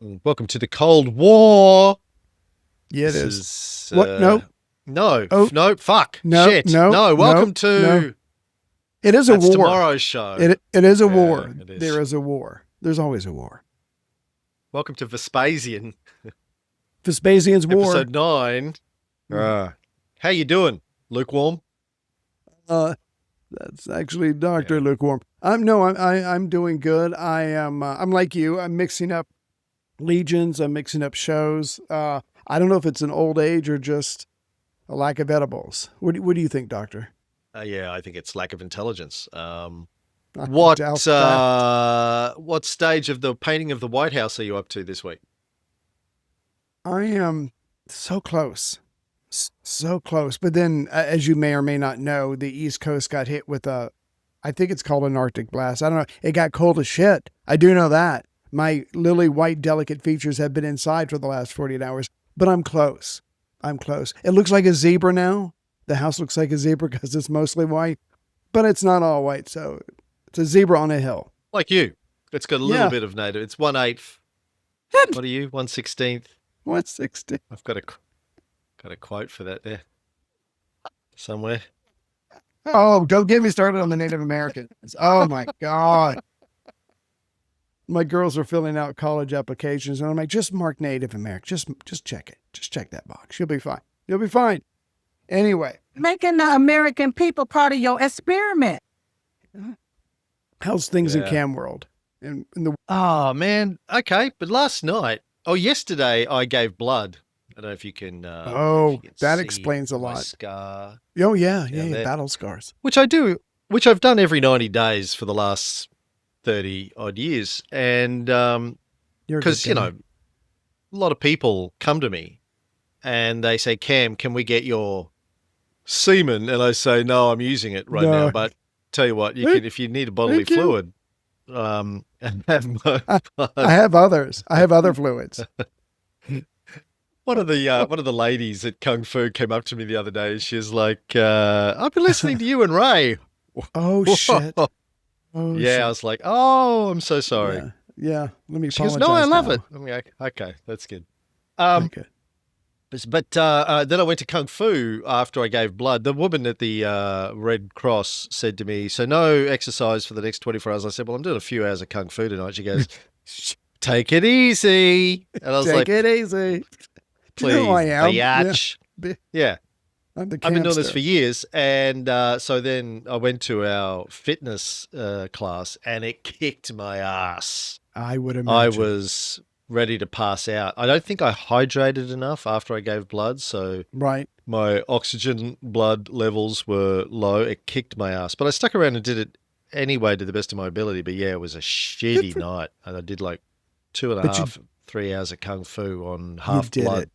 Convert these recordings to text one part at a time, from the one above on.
Welcome to the Cold War. Yeah, it This is. is What? No. no, Oh, no, fuck, no, shit, no, no. no, Welcome no. to It is a That's war. Tomorrow's show. It is a Yeah, war. it is. There is a war. There's always a war. Welcome to Vespasian, Vespasian's war. episode 9. How you doing? Lukewarm? Uh, that's actually Dr. Lukewarm. I'm doing good. I'm like you. I'm mixing up legions. I'm mixing up shows. I don't know if it's an old age or just a lack of edibles. What do you think, Doctor? Yeah, I think it's lack of intelligence. I What doubt that. what stage of the painting of the White House are you up to this week? I am so close. So close. But then, as you may or may not know, the East Coast got hit with I think it's called an Arctic blast. I don't know. It got cold as shit. I do know that. My lily white delicate features have been inside for the last 48 hours, but I'm close. I'm close. It looks like a zebra now. The house looks like a zebra because it's mostly white, but it's not all white. So it's a zebra on a hill. Like you. It's got a little Yeah. bit of native. It's 1/8. What are you? 1/16? 160. I've got a quote for that there somewhere. Oh, don't get me started on the Native Americans. Oh my God. My girls are filling out college applications and I'm like, just mark Native American. Just check it. Just check that box. You'll be fine. You'll be fine. Anyway, Making the American people part of your experiment. how's things in Yeah. Cam World? In the Oh, man. Okay. But yesterday, I gave blood. I don't know if you can. Oh, if you can that see explains a my lot. Scar, Oh yeah, there. battle scars. which I do, which I've done every 90 days for the last 30 odd years. And You're a good because, guy. a lot of people come to me and they say, Cam, can we get your semen? And I say, no, I'm using it right now. No. But tell you what, you Thank- can, if you need a bodily thank you. fluid, and have my blood. I have others. I have other fluids. One of the ladies at Kung Fu came up to me the other day. She was like, I've been listening to you and Ray. Oh shit. Oh Yeah, I shit. was like, oh, I'm so sorry. Yeah. Let me She goes, apologize. no, I love now. it. I'm like, okay, that's good. Okay. But then I went to Kung Fu after I gave blood. The woman at the Red Cross said to me, so no exercise for the next 24 hours. I said, well, I'm doing a few hours of Kung Fu tonight. She goes, take it easy. And I was Take like, it easy. please, You know I am. biatch. Yeah. Yeah. I'm the I've been doing this campster. for years. And so then I went to our fitness class and it kicked my ass. I would imagine. I was ready to pass out. I don't think I hydrated enough after I gave blood. So right. my oxygen blood levels were low. It kicked my ass. But I stuck around and did it anyway to the best of my ability. But yeah, it was a shitty night. And I did like 2.5, 3 hours of Kung Fu on half did blood.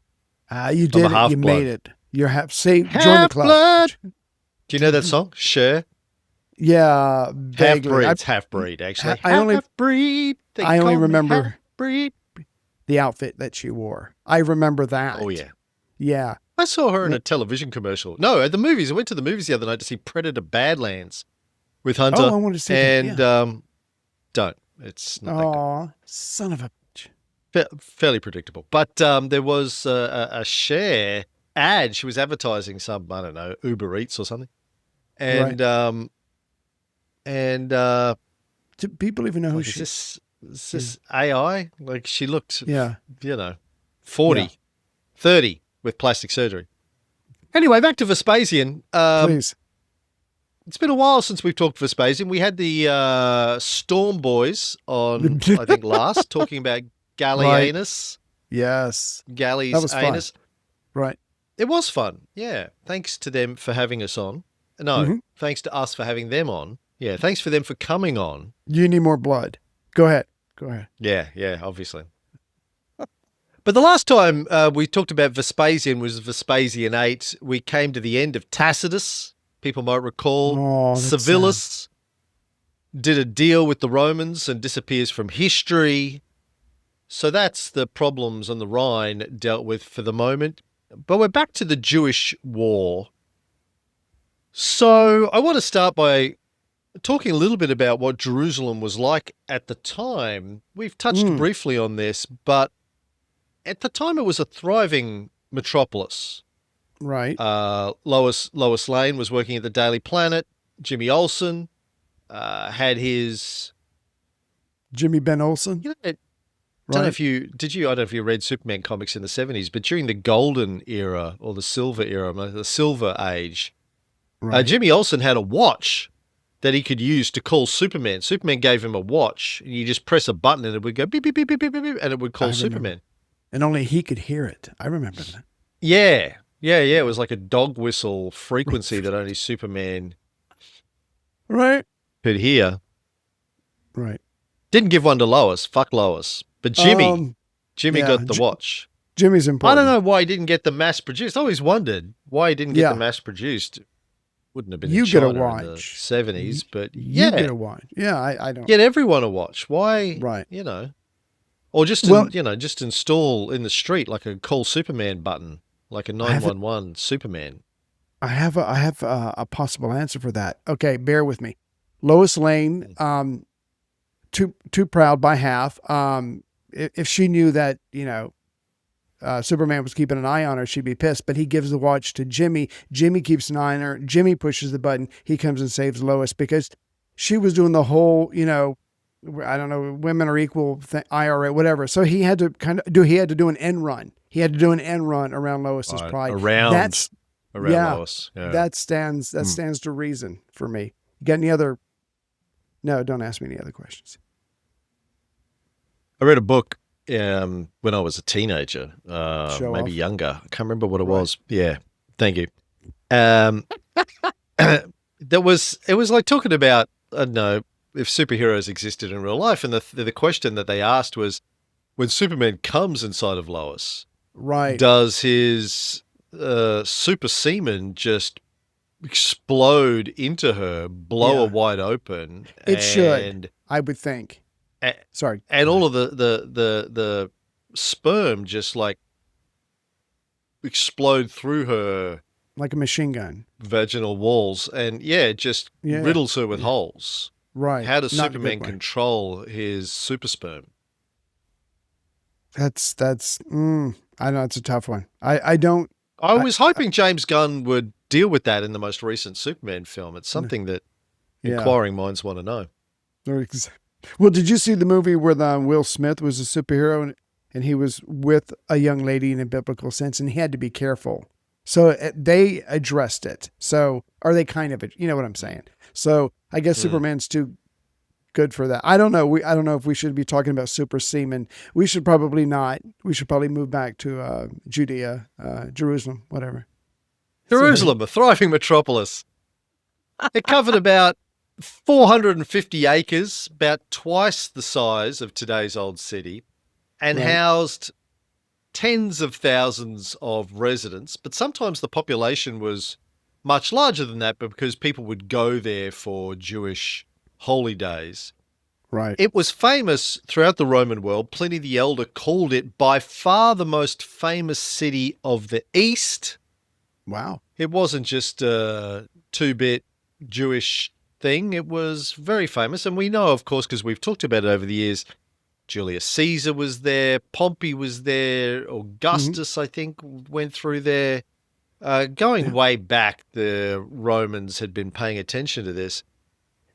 it. You did it. half You blood. made it. You're join the Half club. blood. Do you know that song? Share? Yeah, Half vaguely. breed. It's half breed, actually. I only- half breed. They I only call me remember- half breed. The outfit that she wore. I remember that. Oh, yeah. Yeah. I saw her in a television commercial. No, at the movies. I went to the movies the other night to see Predator Badlands with Hunter. Oh, I want to see that. and Yeah. don't. It's not that Aw, son of a bitch. good. Fairly predictable. But there was a Cher ad. She was advertising some, I don't know, Uber Eats or something. And Do people even know who like, she is this AI? Like she looked, Yeah. 40, Yeah. 30 with plastic surgery. Anyway, back to Vespasian. Please. It's been a while since we've talked Vespasian. We had the Storm Boys on, I think, last, talking about Gallienus. Yes. Galley's That was fun. anus. Right. It was fun. Yeah. Thanks to them for having us on. No, Mhm. thanks to us for having them on. Yeah. Thanks for them for coming on. You need more blood. Go ahead. Yeah, obviously. But the last time we talked about Vespasian was Vespasian 8. We came to the end of Tacitus. People might recall. Oh, that's Civilis did a deal with the Romans and disappears from history. So that's the problems on the Rhine dealt with for the moment. But we're back to the Jewish war. So I want to start by talking a little bit about what Jerusalem was like at the time, we've touched briefly on this, but at the time it was a thriving metropolis. Right. Lois Lane was working at the Daily Planet. Jimmy Olsen had his... Jimmy Ben Olsen. You know, I don't know if you read Superman comics in the 70s, but during the golden era or the silver era, the silver age, Right. Jimmy Olsen had a watch that he could use to call Superman. Superman gave him a watch, and you just press a button and it would go beep, beep, beep, beep, beep, beep, beep, and it would call Superman. And only he could hear it. I remember that. Yeah. It was like a dog whistle frequency that only Superman Right. could hear. Right. Didn't give one to Lois. Fuck Lois. But Jimmy got the watch. Jimmy's important. I don't know why he didn't get the mass-produced. I always wondered why he didn't get the mass-produced. Wouldn't have been in China in the 70s, but You get a watch. Yeah, I don't. Get everyone a watch. Why? Right. Or just, just install in the street like a call Superman button, like a 911 Superman. I have a possible answer for that. Okay, bear with me. Lois Lane, too proud by half. If she knew that, Superman was keeping an eye on her, she'd be pissed. But he gives the watch to Jimmy. Jimmy keeps an eye on her. Jimmy pushes the button. He comes and saves Lois because she was doing the whole, I don't know, women are equal, IRA, whatever. So he had to do an end run. He had to do an end run around Lois's pride. Around Lois. Yeah. That stands to reason for me. You got any other? No, don't ask me any other questions. I read a book when I was a teenager, maybe younger. I can't remember what it was. Yeah, thank you. It was like talking about, I don't know, if superheroes existed in real life, and the question that they asked was, when Superman comes inside of Lois, right, does his super-semen just explode into her, blow her wide open? It should, I would think. Sorry. And all of the sperm just like explode through her like a machine gun, vaginal walls, and it just riddles her with holes. Right. How does Superman control his super sperm? That's I know it's a tough one. I was hoping James Gunn would deal with that in the most recent Superman film. It's something that inquiring minds want to know. Well, did you see the movie where Will Smith was a superhero and he was with a young lady in a biblical sense, and he had to be careful? So they addressed it. So, or they kind of, you know what I'm saying? So I guess Superman's too good for that. I don't know. I don't know if we should be talking about super-semen. We should probably not. We should probably move back to Judea, Jerusalem, whatever. Jerusalem, a thriving metropolis. It covered about 450 acres, about twice the size of today's old city, and housed tens of thousands of residents. But sometimes the population was much larger than that, but because people would go there for Jewish holy days. Right. It was famous throughout the Roman world. Pliny the Elder called it by far the most famous city of the East. Wow. It wasn't just a 2-bit Jewish thing. It was very famous. And we know, of course, because we've talked about it over the years, Julius Caesar was there, Pompey was there, Augustus, I think, went through there. Going way back, the Romans had been paying attention to this.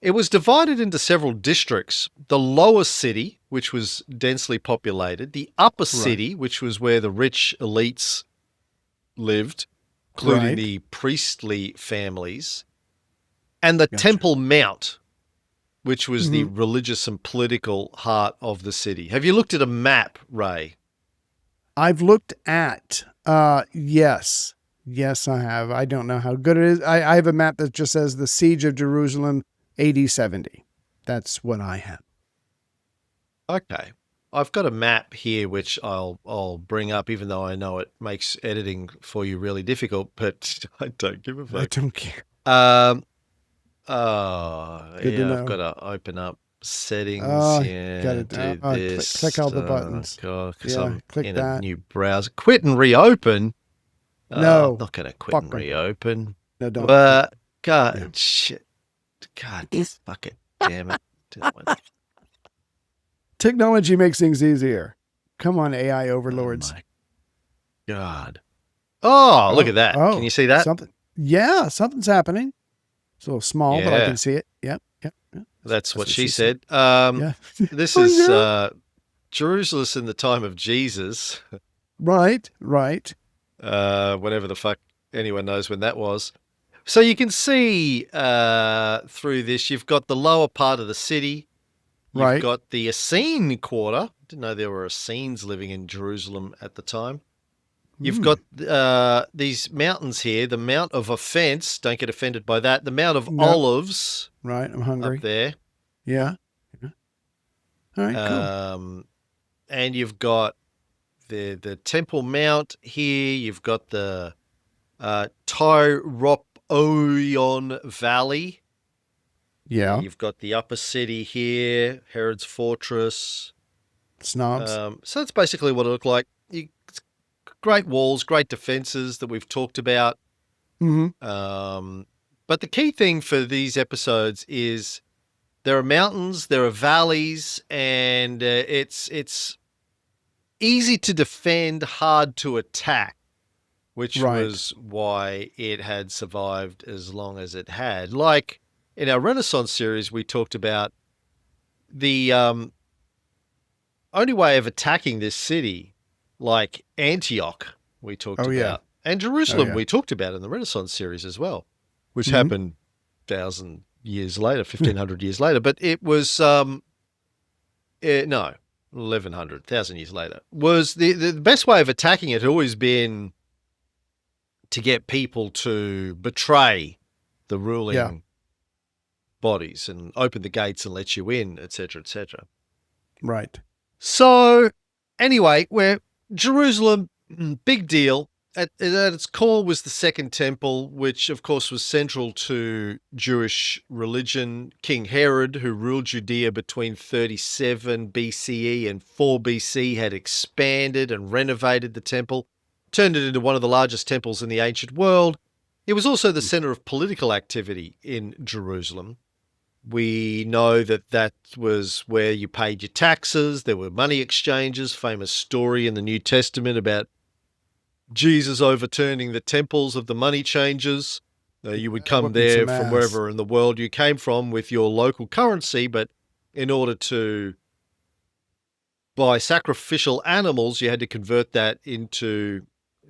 It was divided into several districts. The lower city, which was densely populated, the upper city, which was where the rich elites lived, including the priestly families, and the Temple Mount, which was the religious and political heart of the city. Have you looked at a map, Ray? I've looked at, yes. Yes, I have. I don't know how good it is. I have a map that just says the Siege of Jerusalem, AD 70. That's what I have. Okay. I've got a map here, which I'll bring up, even though I know it makes editing for you really difficult, but I don't give a fuck. I don't care. I've got to open up settings. Gotta do this. Click all the buttons. God, because I'm click in that. a new browser. Quit and reopen. No. I'm not going to quit and reopen. No, don't. God, shit. God, fuck it. Damn it. Technology makes things easier. Come on, AI overlords. Oh, my God. Oh, look at that. Can you see that? Something's happening. It's a little small, but I can see it. Yep. That's what she said. Yeah. This is Jerusalem in the time of Jesus. Right. Whatever the fuck anyone knows when that was. So you can see through this, you've got the lower part of the city. You've got the Essene quarter. Didn't know there were Essenes living in Jerusalem at the time. You've got these mountains here, the Mount of Offense. Don't get offended by that. The Mount of Olives. Right. I'm hungry. Up there. Yeah. All right, cool. And you've got the Temple Mount here. You've got the Tyropoion Valley. Yeah. You've got the upper city here, Herod's Fortress. Snobs. So that's basically what it looked like. Great walls, great defenses that we've talked about. Mm-hmm. But the key thing for these episodes is there are mountains, there are valleys, and it's easy to defend, hard to attack, which was why it had survived as long as it had. Like in our Renaissance series, we talked about the only way of attacking this city, like Antioch, we talked about, and Jerusalem, we talked about in the Renaissance series as well, which happened 1,000 years later, 1,500 years later. But it was, 1,100, 1,000 years later. Was the best way of attacking it had always been to get people to betray the ruling bodies and open the gates and let you in, etc., etc. Right. So, anyway, Jerusalem, big deal. At its core was the Second Temple, which, of course, was central to Jewish religion. King Herod, who ruled Judea between 37 BCE and 4 BC, had expanded and renovated the temple, turned it into one of the largest temples in the ancient world. It was also the center of political activity in Jerusalem. We know that was where you paid your taxes. There were money exchanges, famous story in the New Testament about Jesus overturning the temples of the money changers. You would come there from wherever in the world you came from with your local currency, but in order to buy sacrificial animals, you had to convert that into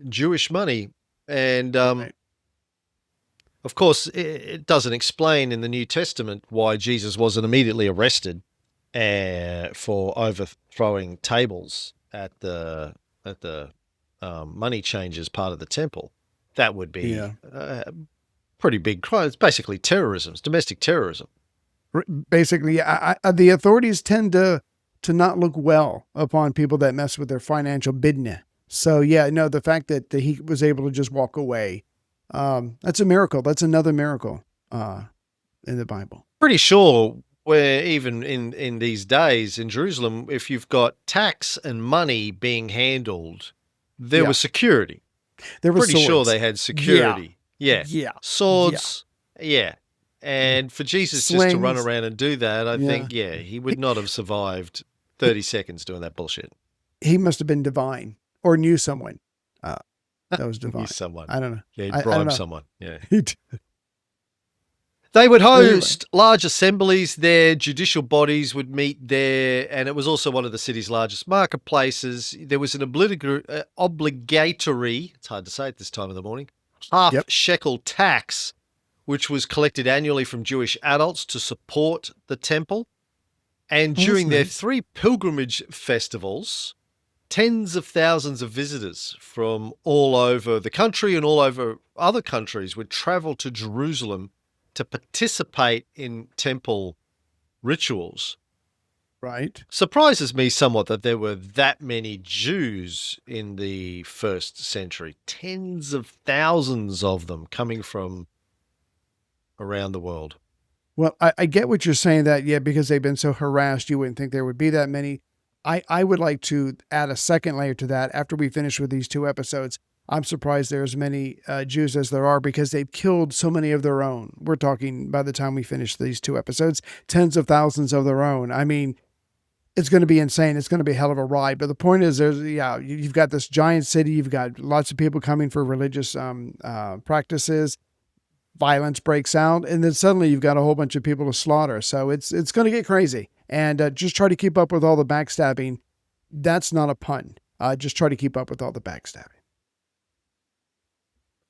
Jewish money. And of course, it doesn't explain in the New Testament why Jesus wasn't immediately arrested for overthrowing tables at the money changers part of the temple. That would be pretty big crime. It's basically terrorism. It's domestic terrorism. Basically, the authorities tend to not look well upon people that mess with their financial business. So the fact that he was able to just walk away, that's a miracle. That's another miracle in the Bible. Pretty sure where even in these days in Jerusalem, if you've got tax and money being handled, there was security. There was pretty sure they had security. Yeah. Swords. Yeah. And for Jesus Slings. just to run around and do that, I think, he would not have survived 30 seconds doing that bullshit. He must have been divine or knew someone. That was divine. Knew someone. I don't know. Yeah, he'd bribed someone. Yeah. He did. They would host large assemblies there. Judicial bodies would meet there. And it was also one of the city's largest marketplaces. There was an obligatory, it's hard to say at this time of the morning, half shekel tax, which was collected annually from Jewish adults to support the temple. And during their 3 pilgrimage festivals, tens of thousands of visitors from all over the country and all over other countries would travel to Jerusalem to participate in temple rituals. Right. Surprises me somewhat that there were that many Jews in the first century. Tens of thousands of them coming from around the world. Well, I get what you're saying that, because they've been so harassed, you wouldn't think there would be that many. I would like to add a second layer to that after we finish with these 2 episodes. I'm surprised there are as many Jews as there are because they've killed so many of their own. We're talking, by the time we finish these 2 episodes, tens of thousands of their own. I mean, it's going to be insane. It's going to be a hell of a ride. But the point is, you've got this giant city. You've got lots of people coming for religious practices. Violence breaks out, and then suddenly you've got a whole bunch of people to slaughter. So it's going to get crazy. And just try to keep up with all the backstabbing. That's not a pun. Just try to keep up with all the backstabbing.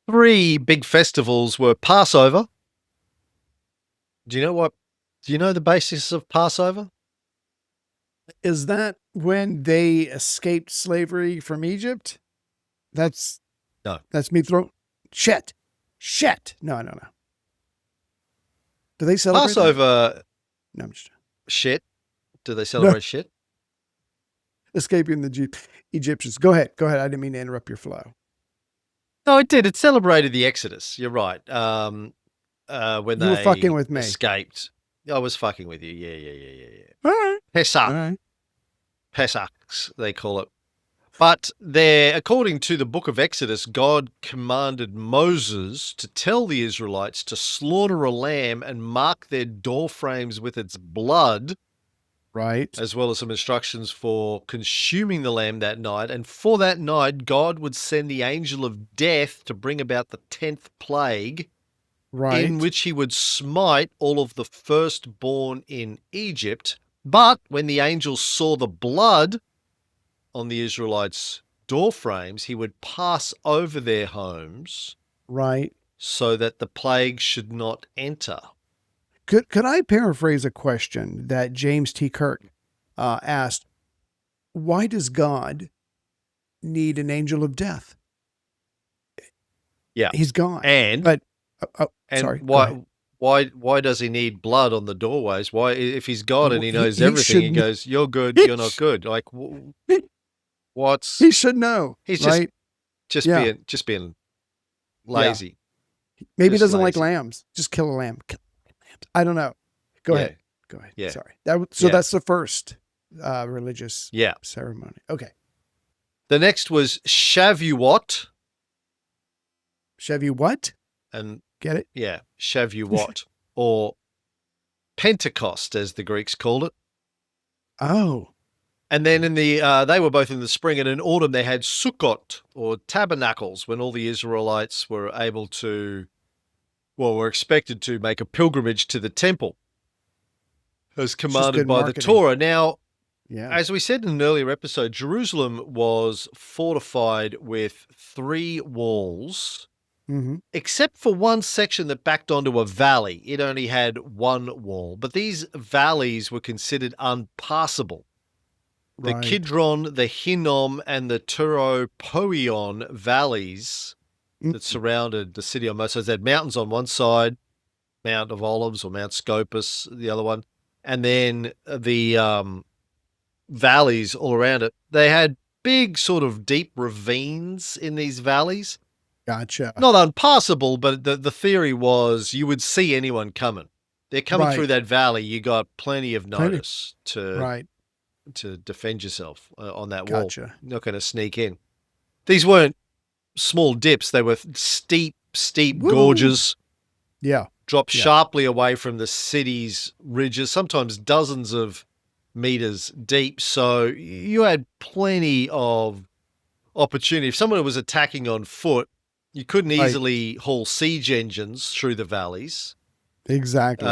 3 big festivals were Passover. Do you know the basis of Passover? Is that when they escaped slavery from Egypt? No. That's me throwing shit. No. Do they celebrate Passover? That? No, I'm just shit. Do they celebrate shit? Escaping the Egyptians. Go ahead. I didn't mean to interrupt your flow. No, it did. It celebrated the Exodus. You're right. When you were fucking with me. Escaped. I was fucking with you. Yeah. All right. Pesach. All right. Pesachs, they call it. But according to the book of Exodus, God commanded Moses to tell the Israelites to slaughter a lamb and mark their door frames with its blood. Right. As well as some instructions for consuming the lamb that night. And for that night, God would send the angel of death to bring about the 10th plague, right, in which he would smite all of the firstborn in Egypt. But when the angel saw the blood on the Israelites' door frames, he would pass over their homes, right, so that the plague should not enter. Could I paraphrase a question that James T. Kirk asked? Why does God need an angel of death? Yeah, he's gone. And sorry. Why does he need blood on the doorways? Why, if he's God and he knows everything, he goes, "You're good, you're not good." Like, what's he should know? He's right? just being lazy. Yeah. Maybe he doesn't like lambs. Just kill a lamb. I don't know. Go ahead. Yeah. Sorry. That's the first religious ceremony. Okay. The next was Shavuot. Shavuot? And get it? Yeah, Shavuot or Pentecost, as the Greeks called it. Oh. And then they were both in the spring, and in autumn they had Sukkot or tabernacles, when all the Israelites were able to, were expected to make a pilgrimage to the temple, as commanded by the Torah. Now, as we said in an earlier episode, Jerusalem was fortified with 3 walls, except for one section that backed onto a valley. It only had 1 wall, but these valleys were considered unpassable. The Kidron, the Hinnom, and the Turopoion valleys that surrounded the city on most sides. They had mountains on one side, Mount of Olives or Mount Scopus, the other one, and then the valleys all around it. They had big sort of deep ravines in these valleys. Gotcha. Not unpassable, but the theory was you would see anyone coming. They're coming through that valley. You got plenty of notice to defend yourself on that wall. You're not going to sneak in. These weren't small dips. They were steep gorges. Yeah. Dropped sharply away from the city's ridges, sometimes dozens of meters deep. So you had plenty of opportunity. If someone was attacking on foot, you couldn't easily haul siege engines through the valleys. Exactly.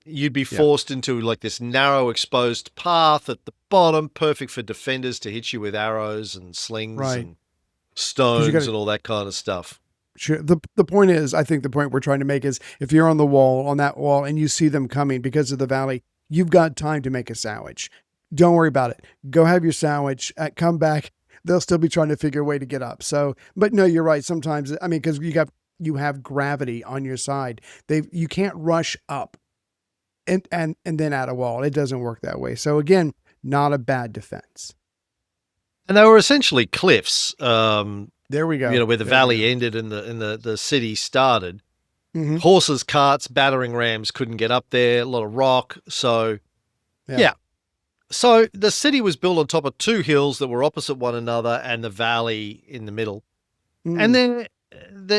You'd be forced into like this narrow, exposed path at the bottom, perfect for defenders to hit you with arrows and slings and stones and all that kind of stuff. Sure. The point is, I think the point we're trying to make is, if you're on that wall, and you see them coming because of the valley, you've got time to make a sandwich. Don't worry about it. Go have your sandwich, come back. They'll still be trying to figure a way to get up. So, but no, you're right. Sometimes, I mean, because you have gravity on your side. You can't rush up and then add a wall. It doesn't work that way. So again, not a bad defense. And they were essentially cliffs. There we go. Where the valley ended and the city started. Horses, carts, battering rams couldn't get up there. A lot of rock. So, So the city was built on top of 2 hills that were opposite one another, and the valley in the middle. And then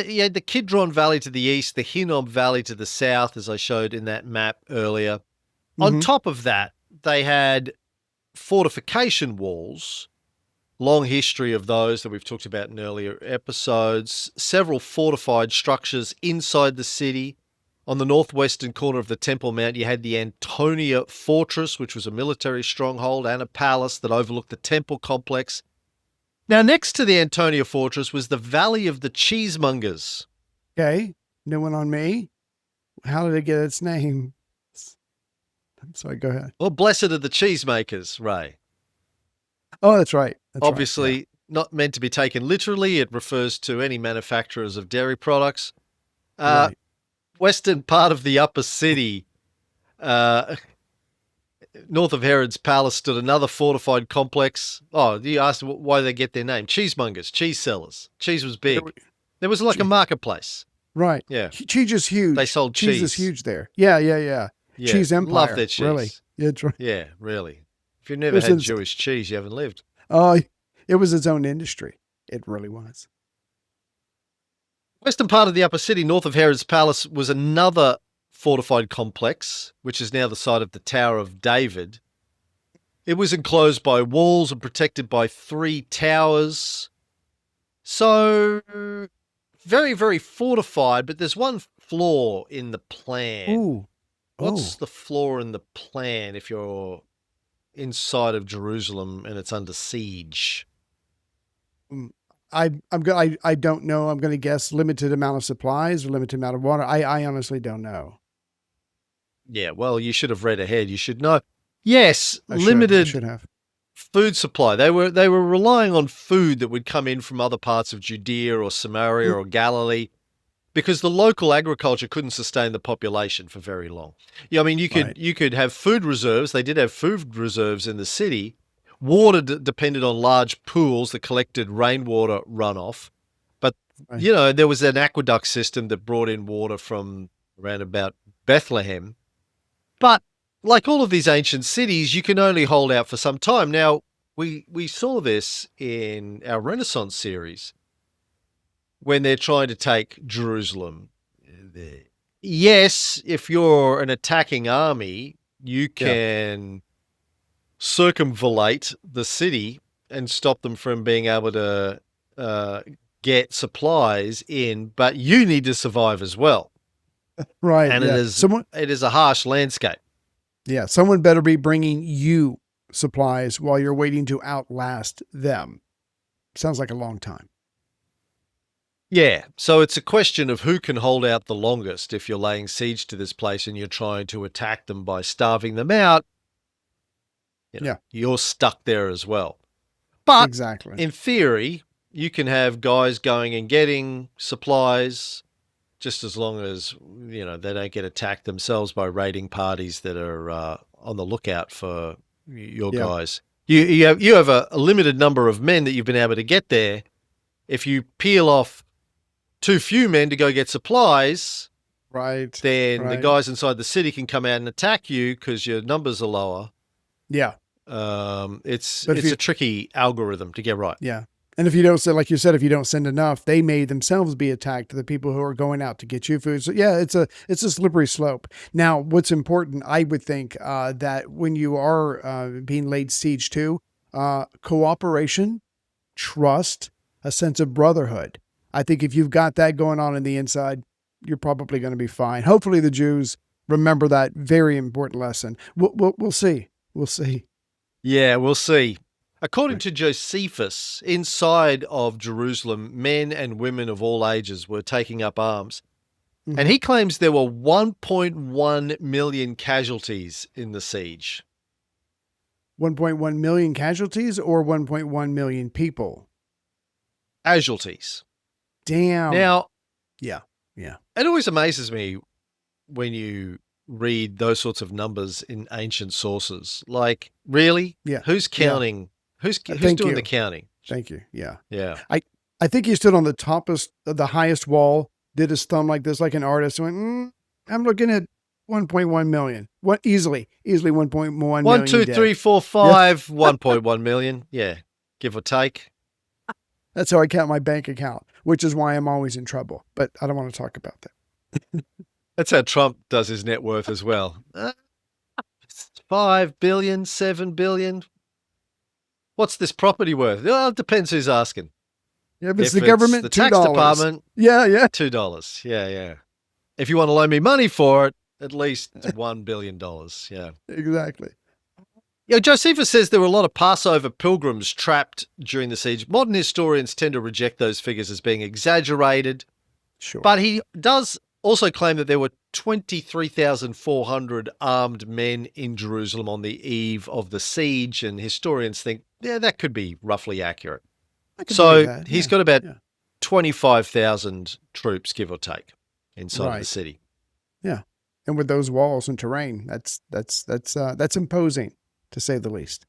you had the Kidron Valley to the east, the Hinnom Valley to the south, as I showed in that map earlier. On top of that, they had fortification walls, long history of those that we've talked about in earlier episodes, several fortified structures inside the city. On the northwestern corner of the Temple Mount, you had the Antonia Fortress, which was a military stronghold, and a palace that overlooked the temple complex. Now, next to the Antonia Fortress was the Valley of the Cheesemongers. Okay. No one on me. How did it get its name? I'm sorry, go ahead. Well, blessed are the Cheesemakers, Ray. Oh, that's right. Obviously, not meant to be taken literally. It refers to any manufacturers of dairy products. Right. Western part of the upper city, north of Herod's palace, stood another fortified complex. Oh, you asked why they get their name. Cheesemongers, cheese sellers. Cheese was big. There was like a marketplace. Right. Yeah. Cheese is huge. They sold cheese. cheese. Is huge there. Yeah. Cheese empire. Love their cheese. Really. Yeah, that's right. Yeah, really. If you've never had Jewish cheese, you haven't lived. It was its own industry. It really was. Western part of the upper city, north of Herod's palace, was another fortified complex, which is now the site of the Tower of David. It was enclosed by walls and protected by 3 towers. So, very, very fortified, but there's one flaw in the plan. Ooh. What's the flaw in the plan if you're inside of Jerusalem and it's under siege? I don't know. I'm going to guess limited amount of supplies or limited amount of water. I honestly don't know. Yeah, well, you should have read ahead. You should know. Yes, I limited should have. food supply. They were relying on food that would come in from other parts of Judea or Samaria or Galilee, because the local agriculture couldn't sustain the population for very long. Yeah, I mean, you could have food reserves. They did have food reserves in the city. Water depended on large pools that collected rainwater runoff. But, there was an aqueduct system that brought in water from around about Bethlehem. But like all of these ancient cities, you can only hold out for some time. Now, we saw this in our Renaissance series when they're trying to take Jerusalem. Yes, if you're an attacking army, you can circumvallate the city and stop them from being able to get supplies in, but you need to survive as well. Right. And it is a harsh landscape. Yeah. Someone better be bringing you supplies while you're waiting to outlast them. Sounds like a long time. Yeah. So it's a question of who can hold out the longest. If you're laying siege to this place and you're trying to attack them by starving them out, you're stuck there as well. But exactly. In theory, you can have guys going and getting supplies just as long as, they don't get attacked themselves by raiding parties that are on the lookout for your guys. You have a limited number of men that you've been able to get there. If you peel off too few men to go get supplies, then the guys inside the city can come out and attack you because your numbers are lower. Yeah. It's a tricky algorithm to get right. Yeah. And if you don't send, like you said, if you don't send enough, they may themselves be attacked, the people who are going out to get you food. So yeah, it's a slippery slope. Now, what's important, I would think, that when you are being laid siege to, cooperation, trust, a sense of brotherhood. I think if you've got that going on the inside, you're probably going to be fine. Hopefully the Jews remember that very important lesson. We'll see. We'll see. Yeah, we'll see. According to Josephus, inside of Jerusalem, men and women of all ages were taking up arms. Mm-hmm. And he claims there were 1.1 million casualties in the siege. 1.1 million casualties or 1.1 million people? Casualties. Damn. Now, yeah. It always amazes me when you read those sorts of numbers in ancient sources. Like, really? Yeah. Who's counting? Yeah. Who's doing the counting? Thank you. Yeah. Yeah. I think he stood on the highest wall, did his thumb like this, like an artist, and went, I'm looking at 1.1 million. What easily 1.1 million. 1, 2, 3, 4, 5, 1.1 million. Yeah. Give or take. That's how I count my bank account, which is why I'm always in trouble. But I don't want to talk about that. That's how Trump does his net worth as well. 5 billion, 7 billion. What's this property worth? Well, it depends who's asking. Yeah, if it's the government, the $2. tax department, Yeah. $2. Yeah. If you want to loan me money for it, at least $1 billion. Yeah. Exactly. Josephus says there were a lot of Passover pilgrims trapped during the siege. Modern historians tend to reject those figures as being exaggerated. Sure. But he does also claim that there were 23,400 armed men in Jerusalem on the eve of the siege, and historians think, that could be roughly accurate. So he's got about 25,000 troops, give or take, inside of the city. Yeah, and with those walls and terrain, that's imposing, to say the least.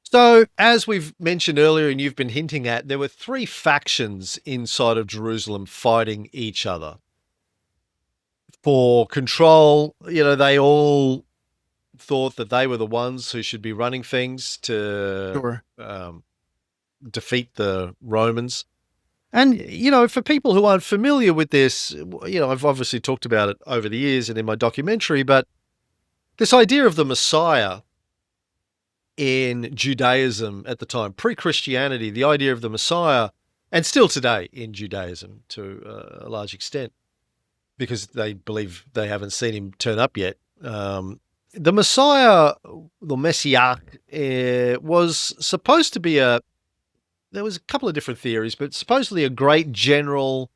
So, as we've mentioned earlier and you've been hinting at, there were 3 factions inside of Jerusalem fighting each other for control. They all thought that they were the ones who should be running things to defeat the Romans. And, for people who aren't familiar with this, I've obviously talked about it over the years and in my documentary, but this idea of the Messiah in Judaism at the time, pre-Christianity, the idea of the Messiah, and still today in Judaism to a large extent, because they believe they haven't seen him turn up yet. The Messiah, the Messiah, was supposed to be there was a couple of different theories, but supposedly a great general,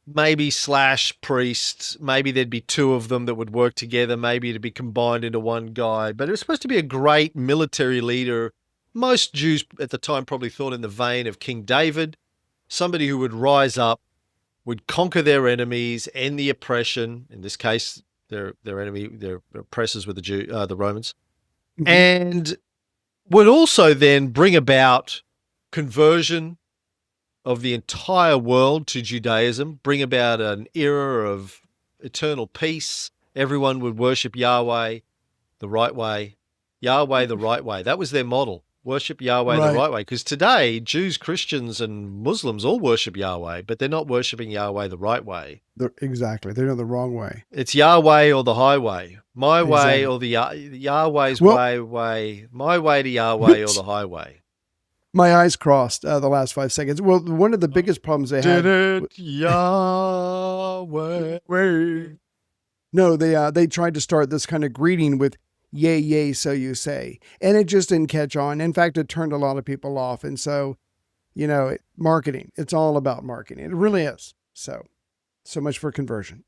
maybe / priest. Maybe there'd be 2 of them that would work together. Maybe it'd be combined into one guy. But it was supposed to be a great military leader. Most Jews at the time probably thought in the vein of King David, somebody who would rise up, would conquer their enemies, end the oppression. In this case, their enemy, their oppressors were the Romans, and would also then bring about conversion of the entire world to Judaism, bring about an era of eternal peace. Everyone would worship Yahweh the right way. Yahweh the right way. That was their model. Worship Yahweh the right way. Because today, Jews, Christians, and Muslims all worship Yahweh, but they're not worshiping Yahweh the right way. Exactly. They're doing the wrong way. It's Yahweh or the highway. My way or the Yahweh's way. My way to Yahweh or the highway. My eyes crossed the last 5 seconds. Well, one of the biggest problems they had. Did it Yahweh? No, they tried to start this kind of greeting with "Yay, yay, so you say," and it just didn't catch on. In fact, it turned a lot of people off. And so, marketing. It's all about marketing. It really is. So much for conversion.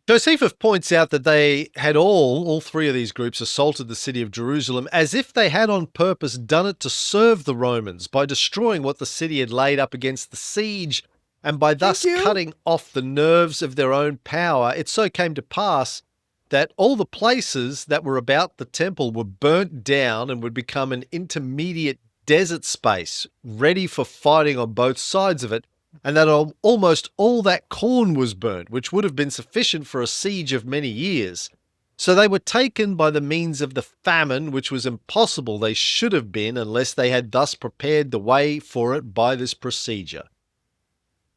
Josephus points out that they had all 3 of these groups assaulted the city of Jerusalem as if they had on purpose done it to serve the Romans by destroying what the city had laid up against the siege, and by thus cutting off the nerves of their own power. It so came to pass that all the places that were about the temple were burnt down and would become an intermediate desert space, ready for fighting on both sides of it, and that almost all that corn was burnt, which would have been sufficient for a siege of many years. So they were taken by the means of the famine, which was impossible they should have been unless they had thus prepared the way for it by this procedure.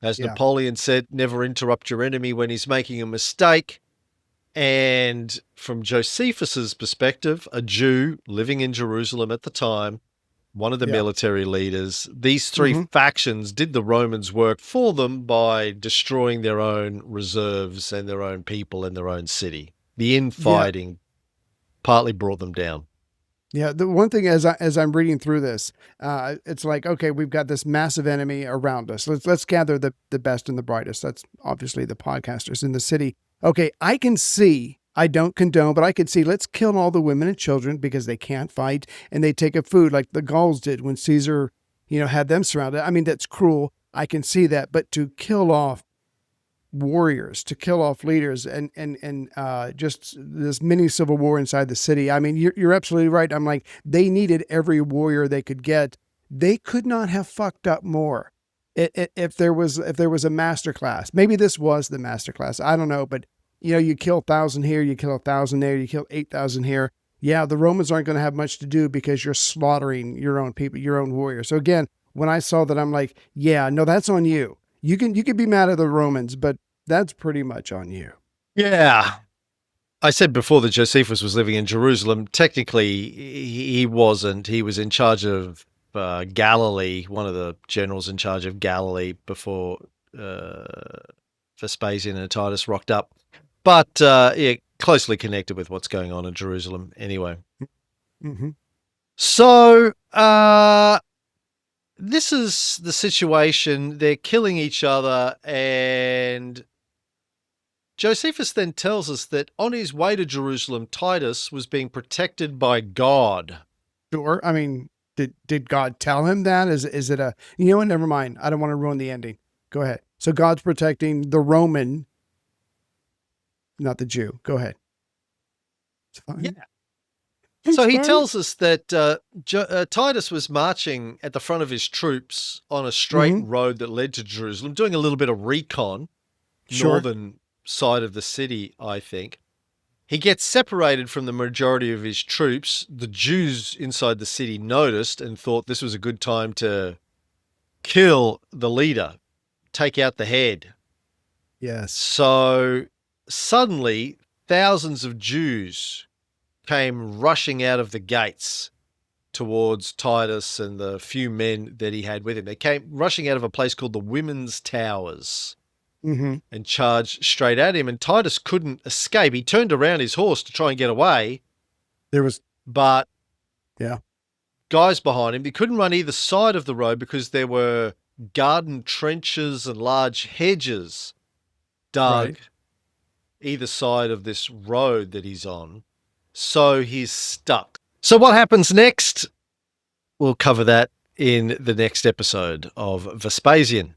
As Napoleon said, never interrupt your enemy when he's making a mistake. And from Josephus's perspective, a Jew living in Jerusalem at the time, one of the military leaders, these 3 factions did the Romans work for them by destroying their own reserves and their own people and their own city. The infighting partly brought them down. Yeah, the one thing as I'm reading through this, it's like, okay, we've got this massive enemy around us. Let's gather the best and the brightest. That's obviously the podcasters in the city. Okay, I can see. I don't condone, but I could see, let's kill all the women and children because they can't fight, and they take a food like the Gauls did when Caesar, had them surrounded. I mean, that's cruel. I can see that, but to kill off warriors, to kill off leaders, and just this mini civil war inside the city. I mean, you're absolutely right. I'm like, they needed every warrior they could get. They could not have fucked up more. If there was a master class, maybe this was the master class. I don't know, but you kill 1,000 here, you kill 1,000 there, you kill 8,000 here. yeah, the Romans aren't going to have much to do because you're slaughtering your own people, your own warriors. So again, when I saw that, I'm like, yeah, no, that's on you. You can be mad at the Romans, but that's pretty much on you. Yeah. I said before that Josephus was living in Jerusalem. Technically, he wasn't. He was in charge of Galilee, one of the generals in charge of Galilee before Vespasian and Titus rocked up. But yeah, closely connected with what's going on in Jerusalem anyway. Mm-hmm. So this is the situation. They're killing each other, and Josephus then tells us that on his way to Jerusalem, Titus was being protected by God. Sure. I mean, did God tell him that? Is it a, you know what? Never mind. I don't want to ruin the ending. Go ahead. So God's protecting the Roman, not the Jew. Go ahead. It's fine. Yeah. So he tells us that Titus was marching at the front of his troops on a straight road that led to Jerusalem, doing a little bit of recon, northern side of the city, I think. He gets separated from the majority of his troops. The Jews inside the city noticed and thought this was a good time to kill the leader, take out the head. Yes. So suddenly, thousands of Jews came rushing out of the gates towards Titus and the few men that he had with him. They came rushing out of a place called the Women's Towers and charged straight at him. And Titus couldn't escape. He turned around his horse to try and get away. But guys behind him. He couldn't run either side of the road because there were garden trenches and large hedges dug either side of this road that he's on. So he's stuck. So what happens next? We'll cover that in the next episode of Vespasian.